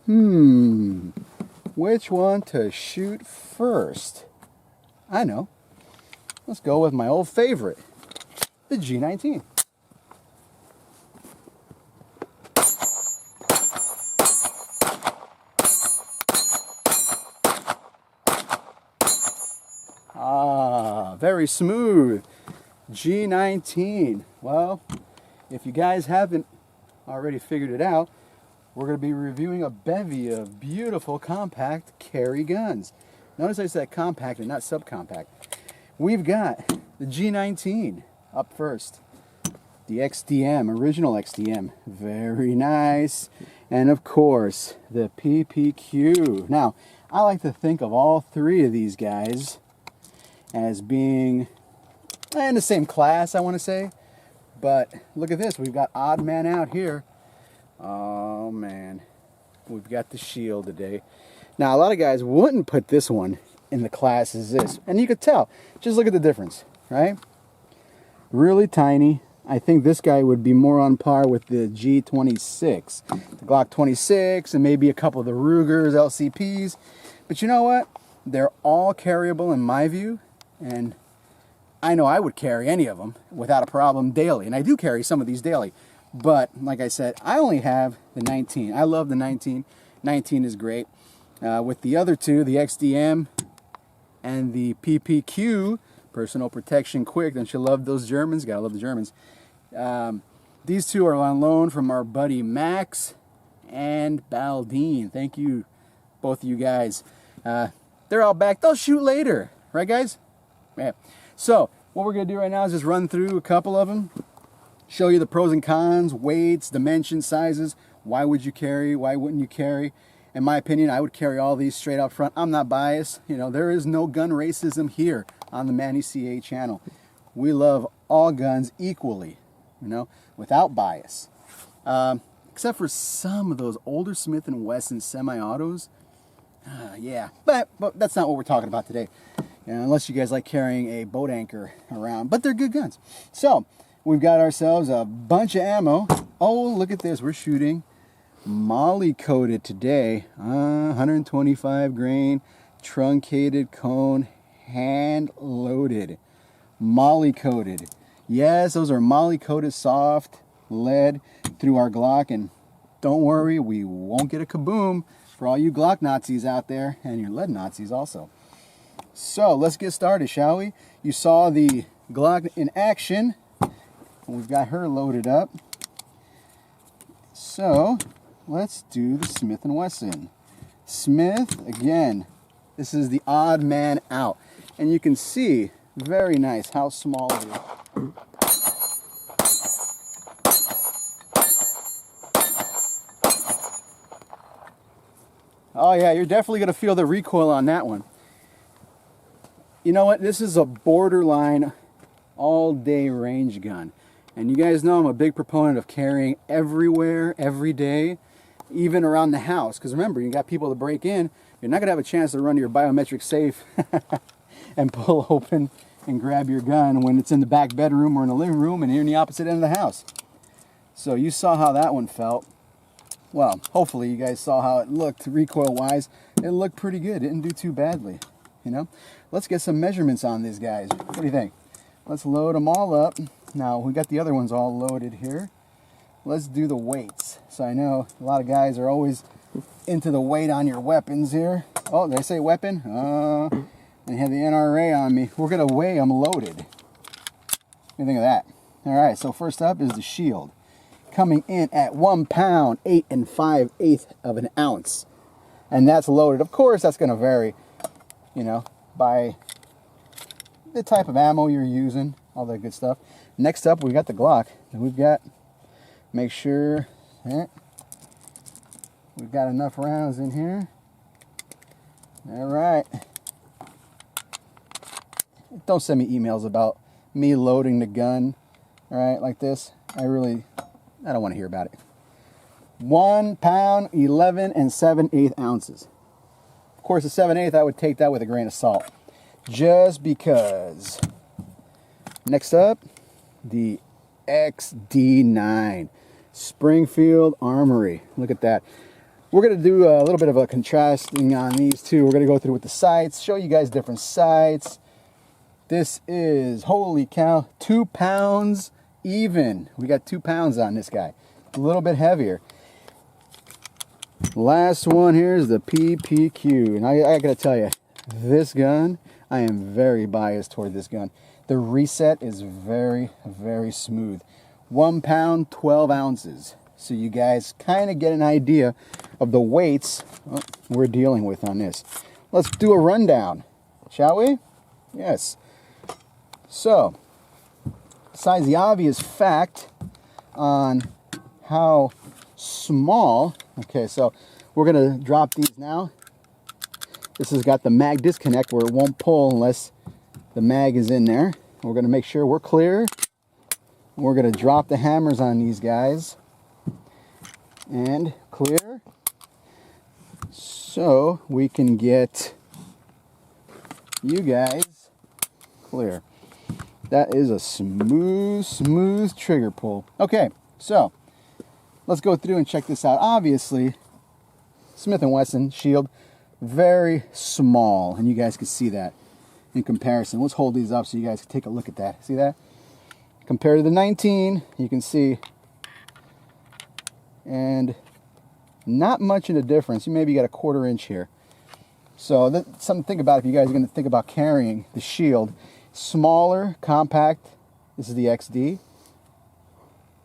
Which one to shoot first? I know. Let's go with my old favorite, the G19. Ah, very smooth. G19. Well, if you guys haven't already figured it out, we're going to be reviewing a bevy of beautiful compact carry guns. Notice I said compact and not subcompact. We've got the G19 up first. The XDM, original XDM. Very nice. And of course, the PPQ. Now, I like to think of all three of these guys as being in the same class, I want to say. But look at this. We've got odd man out here. Oh, man. We've got the shield today. Now, a lot of guys wouldn't put this one in the class as this. And you could tell. Just look at the difference, right? Really tiny. I think this guy would be more on par with the G26. The Glock 26 and maybe a couple of the Rugers, LCPs. But you know what? They're all carryable in my view. And I know I would carry any of them without a problem daily. And I do carry some of these daily. But like I said, I only have the 19. I love the 19. 19 is great. With the other two, the XDM and the PPQ, Personal Protection Quick. Don't you love those Germans? Gotta love the Germans. These two are on loan from our buddy Max and Baldine. Thank you, both of you guys. They're all back. They'll shoot later. Right, guys? Yeah. So, what we're going to do right now is just run through a couple of them. Show you the pros and cons, weights, dimensions, sizes. Why would you carry? Why wouldn't you carry? In my opinion, I would carry all these straight up front. I'm not biased. You know, there is no gun racism here on the Manny CA channel. We love all guns equally, you know, without bias. Except for some of those older Smith & Wesson semi-autos. Yeah, but that's not what we're talking about today. You know, unless you guys like carrying a boat anchor around. But they're good guns. So, we've got ourselves a bunch of ammo. Oh, look at this. We're shooting molly coated today. 125 grain, truncated cone, hand loaded. Molly coated. Yes, those are molly coated soft lead through our Glock. And don't worry, we won't get a kaboom for all you Glock Nazis out there and your lead Nazis also. So let's get started, shall we? You saw the Glock in action. We've got her loaded up. So let's do the Smith & Wesson. Smith, again, this is the odd man out. And you can see, very nice, how small it is. Oh yeah, you're definitely going to feel the recoil on that one. You know what? This is a borderline all-day range gun. And you guys know I'm a big proponent of carrying everywhere, every day, even around the house. Because remember, you got people to break in. You're not going to have a chance to run to your biometric safe and pull open and grab your gun when it's in the back bedroom or in the living room and you're in the opposite end of the house. So you saw how that one felt. Well, hopefully you guys saw how it looked recoil-wise. It looked pretty good. It didn't do too badly, you know. Let's get some measurements on these guys. What do you think? Let's load them all up. Now, we got the other ones all loaded here. Let's do the weights. So I know a lot of guys are always into the weight on your weapons here. Oh, did I say weapon? I have the NRA on me. We're going to weigh them loaded. What do you think of that? All right, so first up is the shield. Coming in at 1 pound, 8 5/8 of an ounce. And that's loaded. Of course, that's going to vary, you know, by the type of ammo you're using, all that good stuff. Next up, we got the Glock. And we've got, make sure, we've got enough rounds in here. All right. Don't send me emails about me loading the gun, all right, like this. I don't want to hear about it. 1 pound, 11 7/8 ounces. Of course, the 7/8, I would take that with a grain of salt. Just because. Next up, the XD9. Springfield Armory. Look at that. we're going to do a little bit of a contrasting on these two. We're going to go through with the sights, show you guys different sights. This is, holy cow, 2 pounds even. We got 2 pounds on this guy. A little bit heavier. Last one here is the PPQ. And I got to tell you, this gun, I am very biased toward this gun. The reset is very, very smooth. 1 pound, 12 ounces. So you guys kind of get an idea of the weights we're dealing with on this. Let's do a rundown, shall we? Yes. So, besides the obvious fact on how small, okay, so we're going to drop these now. This has got the mag disconnect where it won't pull unless the mag is in there. We're going to make sure we're clear. We're going to drop the hammers on these guys. And clear. So we can get you guys clear. That is a smooth trigger pull. Okay, so let's go through and check this out. Obviously, Smith & Wesson Shield, very small, and you guys can see that in comparison. Let's hold these up so you guys can take a look at that. See that? Compared to the 19, you can see, and not much in a difference. You maybe got a 1/4 inch here. So that's something to think about if you guys are going to think about carrying the Shield. Smaller, compact. This is the XD,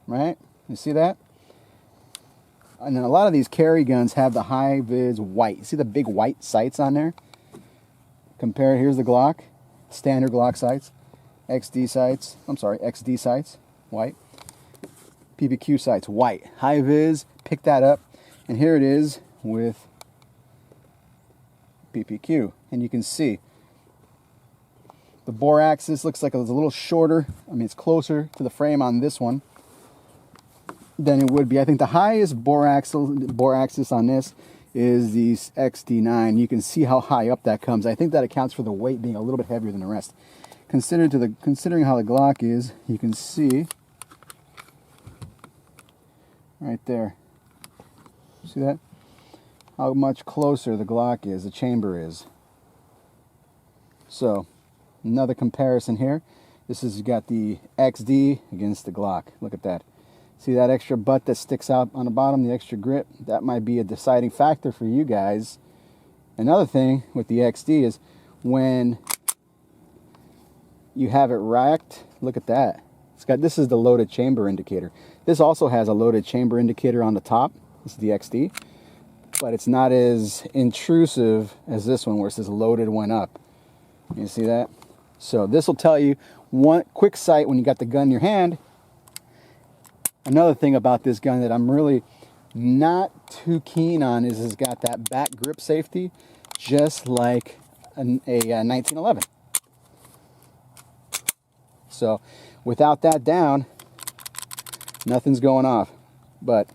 right? You see that? And then a lot of these carry guns have the high vis white. You see the big white sights on there? Compare, here's the Glock, standard Glock sights, XD sights, XD sights, white. PPQ sights, white. High vis, pick that up. And here it is with PPQ. And you can see the bore axis looks like it's a little shorter. I mean, it's closer to the frame on this one than it would be. I think the highest bore axis on this is the XD9. You can see how high up that comes. I think that accounts for the weight being a little bit heavier than the rest. Considering how the Glock is, you can see right there. See that? How much closer the Glock is, the chamber is. So, another comparison here. This has got the XD against the Glock. Look at that. See that extra butt that sticks out on the bottom, the extra grip? That might be a deciding factor for you guys. Another thing with the XD is when you have it racked, look at that. This is the loaded chamber indicator. This also has a loaded chamber indicator on the top. This is the XD. But it's not as intrusive as this one where it says loaded went up. You see that? So this will tell you one quick sight when you got the gun in your hand. Another thing about this gun that I'm really not too keen on is it's got that back grip safety, just like a 1911. So without that down, nothing's going off. But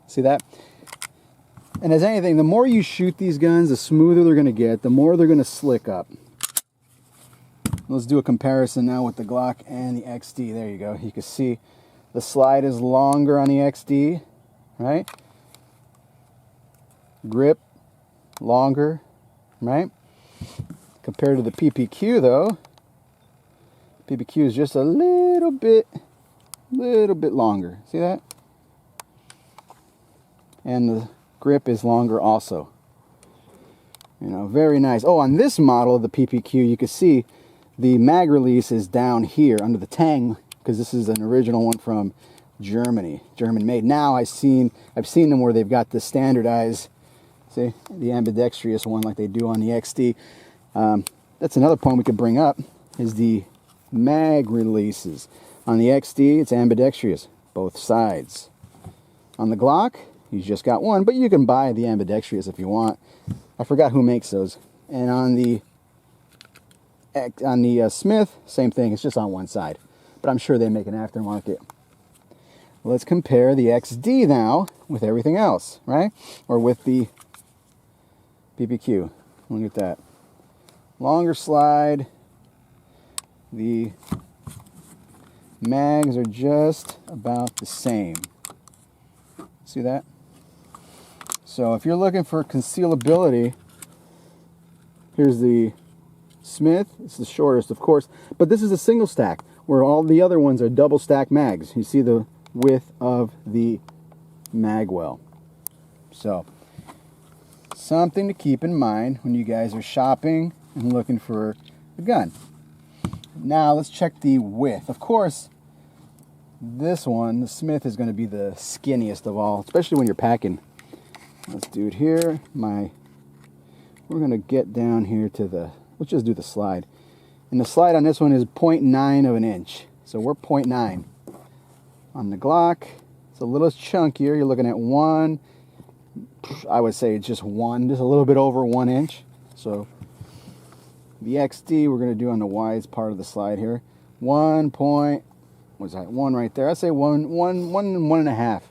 see that? And as anything, the more you shoot these guns, the smoother they're going to get, the more they're going to slick up. Let's do a comparison now with the Glock and the XD. There you go. You can see the slide is longer on the XD, right? Grip, longer, right? Compared to the PPQ though, PPQ is just a little bit longer. See that? And the grip is longer also. You know, very nice. Oh, on this model of the PPQ, you can see the mag release is down here under the tang, because this is an original one from Germany, German made. Now I've seen them where they've got the standardized, see, the ambidextrous one like they do on the XD. That's another point we could bring up, is the mag releases. On the XD, it's ambidextrous, both sides. On the Glock, you just got one, but you can buy the ambidextrous if you want. I forgot who makes those. And on the Smith, same thing, it's just on one side. But I'm sure they make an aftermarket. Let's compare the XD now with everything else, right? Or with the PPQ. Look at that. Longer slide. The mags are just about the same. See that? So if you're looking for concealability, here's the Smith. It's the shortest, of course, but this is a single stack, where all the other ones are double stack mags. You see the width of the mag well. So something to keep in mind when you guys are shopping and looking for a gun. Now let's check the width. Of course, this one, the Smith, is going to be the skinniest of all, especially when you're packing. Let's do it here. We're going to get down here to the, let's just do the slide. And the slide on this one is 0.9 of an inch. So we're 0.9. On the Glock, it's a little chunkier. You're looking at 1, I would say just 1, just a little bit over 1 inch. So the XD we're going to do on the wide part of the slide here. 1 point, what's that? 1 right there. I'd say 1.5.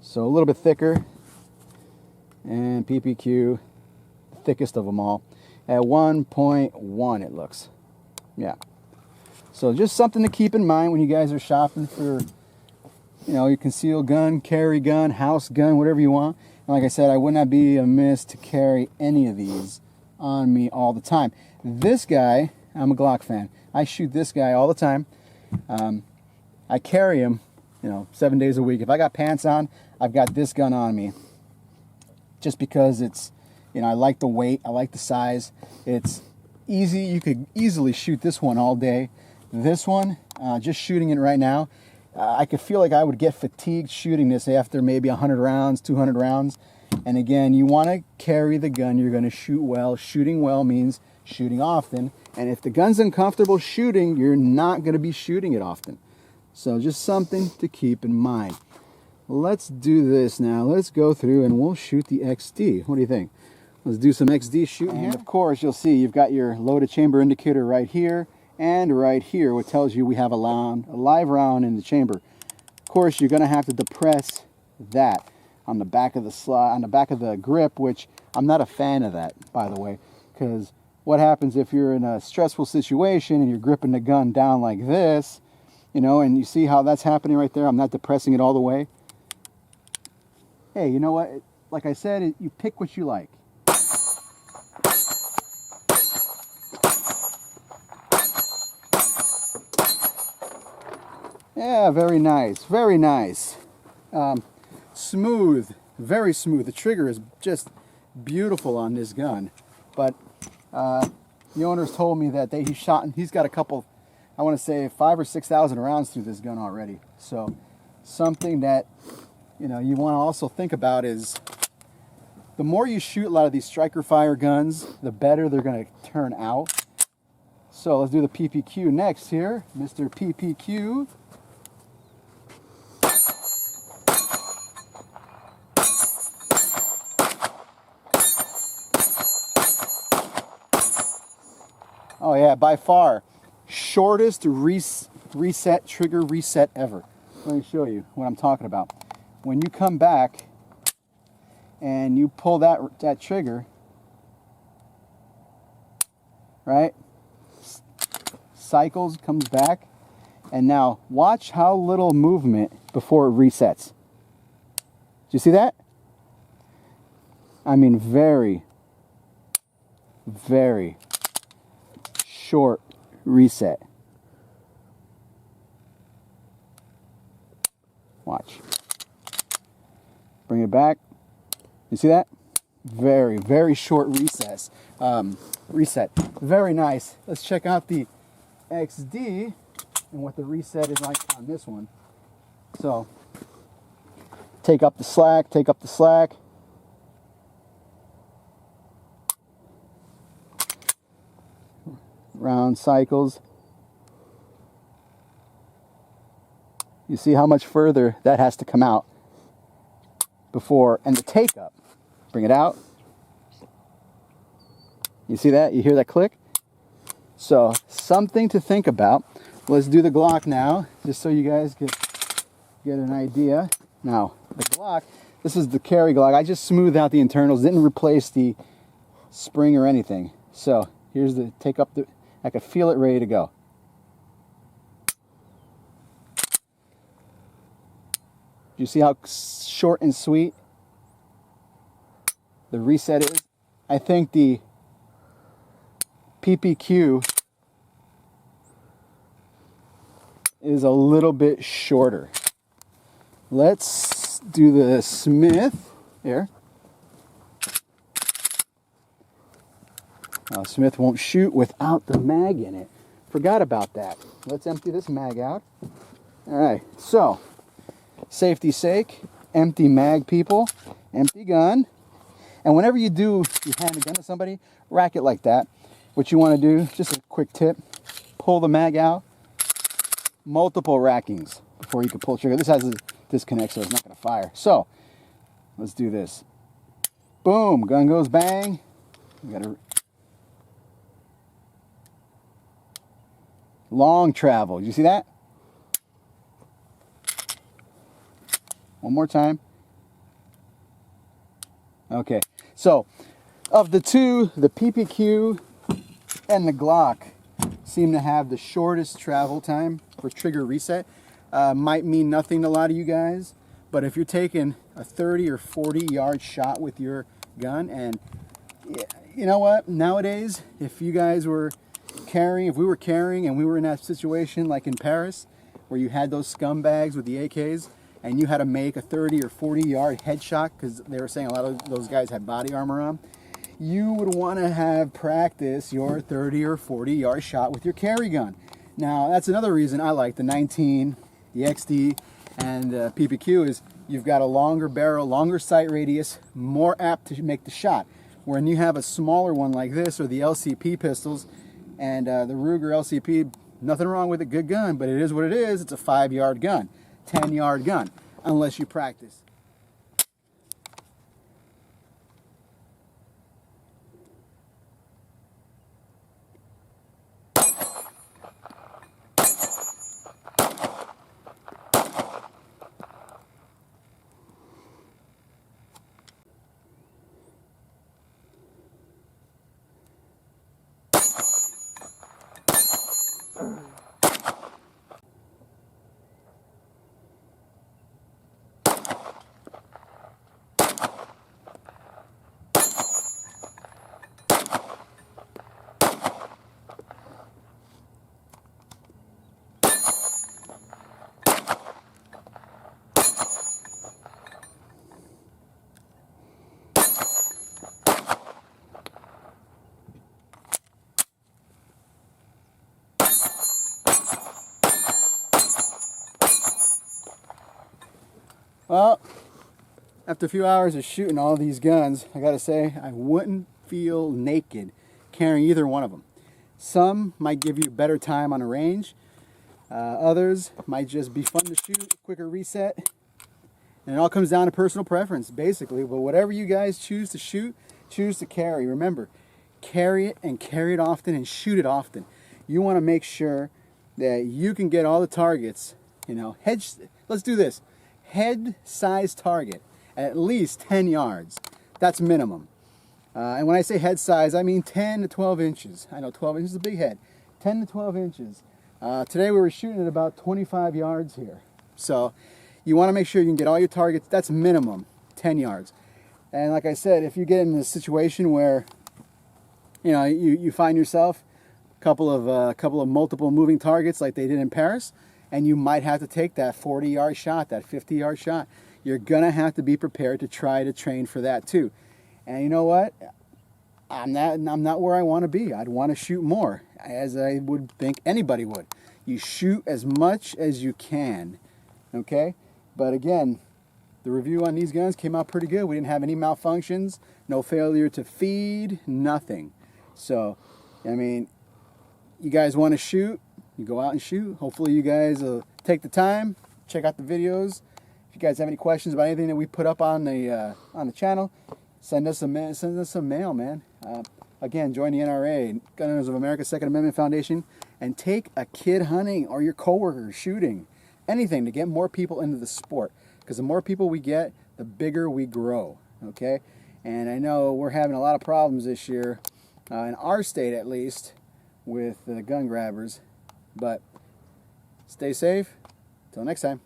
So a little bit thicker. And PPQ, the thickest of them all, at 1.1 it looks. Yeah. So just something to keep in mind when you guys are shopping for, you know, your concealed gun, carry gun, house gun, whatever you want. And like I said, I would not be amiss to carry any of these on me all the time. This guy, I'm a Glock fan. I shoot this guy all the time. I carry him, you know, 7 days a week. If I got pants on, I've got this gun on me. Just because it's, you know, I like the weight, I like the size. It's easy. You could easily shoot this one all day. This one, just shooting it right now, I could feel like I would get fatigued shooting this after maybe 100 rounds, 200 rounds. And again, you want to carry the gun you're going to shoot well. Shooting well means shooting often. And if the gun's uncomfortable shooting, you're not going to be shooting it often. So just something to keep in mind. Let's do this now. Let's go through and we'll shoot the XD. What do you think? Let's do some XD shooting here. And of course, you'll see you've got your loaded chamber indicator right here and right here, which tells you we have a live round in the chamber. Of course, you're going to have to depress that on the back of the slide, on the back of the grip, which I'm not a fan of that, by the way, because what happens if you're in a stressful situation and you're gripping the gun down like this, you know, and you see how that's happening right there? I'm not depressing it all the way. Hey, you know what? Like I said, you pick what you like. Yeah, very nice, very nice. Smooth, very smooth. The trigger is just beautiful on this gun. But the owners told me that he's got a couple, I want to say 5,000 or 6,000 rounds through this gun already. So something that, you know, you want to also think about is the more you shoot a lot of these striker fire guns, the better they're going to turn out. So let's do the PPQ next here. Mr. PPQ. Oh yeah, by far, shortest trigger reset ever. Let me show you what I'm talking about. When you come back and you pull that trigger, right? Cycles, comes back, and now watch how little movement before it resets. Do you see that? I mean, very, very short reset. Watch. Bring it back. You see that? Very, very short reset. Very nice. Let's check out the XD and what the reset is like on this one. So, take up the slack, Round cycles. You see how much further that has to come out before, and the take up. Bring it out. You see that? You hear that click? So, something to think about. Let's do the Glock now, just so you guys get an idea. Now, the Glock, this is the carry Glock. I just smoothed out the internals, didn't replace the spring or anything. So, here's the take up. I could feel it ready to go. You see how short and sweet? the reset is. I think the PPQ is a little bit shorter. Let's do the Smith here. Smith won't shoot without the mag in it. Forgot about that. Let's empty this mag out. All right, so safety's sake, empty mag, people, empty gun. And whenever you hand a gun to somebody, rack it like that. What you want to do, just a quick tip, pull the mag out, multiple rackings before you can pull the trigger. This has a disconnect, so it's not going to fire. So let's do this. Boom, gun goes bang. You got to long travel. Did you see that? One more time. Okay, so of the two, the PPQ and the Glock seem to have the shortest travel time for trigger reset. Might mean nothing to a lot of you guys, but if you're taking a 30 or 40 yard shot with your gun, and you know what, nowadays, if you guys were carrying, if we were carrying and we were in that situation like in Paris, where you had those scumbags with the AKs, and you had to make a 30 or 40 yard headshot, because they were saying a lot of those guys had body armor on, you would want to have practice your 30 or 40 yard shot with your carry gun. Now, that's another reason I like the 19, the XD, and the PPQ is you've got a longer barrel, longer sight radius, more apt to make the shot. When you have a smaller one like this, or the LCP pistols, and the Ruger LCP, nothing wrong with it, good gun, but it is what it is. It's a 5 yard gun, 10 yard gun, unless you practice. Well, after a few hours of shooting all these guns, I gotta say, I wouldn't feel naked carrying either one of them. Some might give you better time on a range. Others might just be fun to shoot, quicker reset. And it all comes down to personal preference, basically. But whatever you guys choose to shoot, choose to carry. Remember, carry it and carry it often and shoot it often. You want to make sure that you can get all the targets, you know, let's do this. Head size target at least 10 yards. That's minimum. And when I say head size, I mean 10 to 12 inches. I know 12 inches is a big head. 10 to 12 inches. Today we were shooting at about 25 yards here. So you want to make sure you can get all your targets. That's minimum 10 yards. And like I said, if you get in a situation where you know you find yourself a couple of multiple moving targets like they did in Paris, and you might have to take that 40-yard shot, that 50-yard shot, you're gonna have to be prepared to try to train for that too. And you know what? I'm not where I want to be. I'd want to shoot more, as I would think anybody would. You shoot as much as you can, okay? But again, the review on these guns came out pretty good. We didn't have any malfunctions, no failure to feed, nothing. So, I mean, you guys want to shoot, you go out and shoot. Hopefully you guys will take the time, check out the videos. If you guys have any questions about anything that we put up on the channel, send us some mail, man. Again, join the NRA, Gunners of America Second Amendment Foundation, and take a kid hunting or your coworker shooting, anything to get more people into the sport. Because the more people we get, the bigger we grow. Okay, and I know we're having a lot of problems this year, in our state at least, with gun grabbers. But stay safe. Till next time.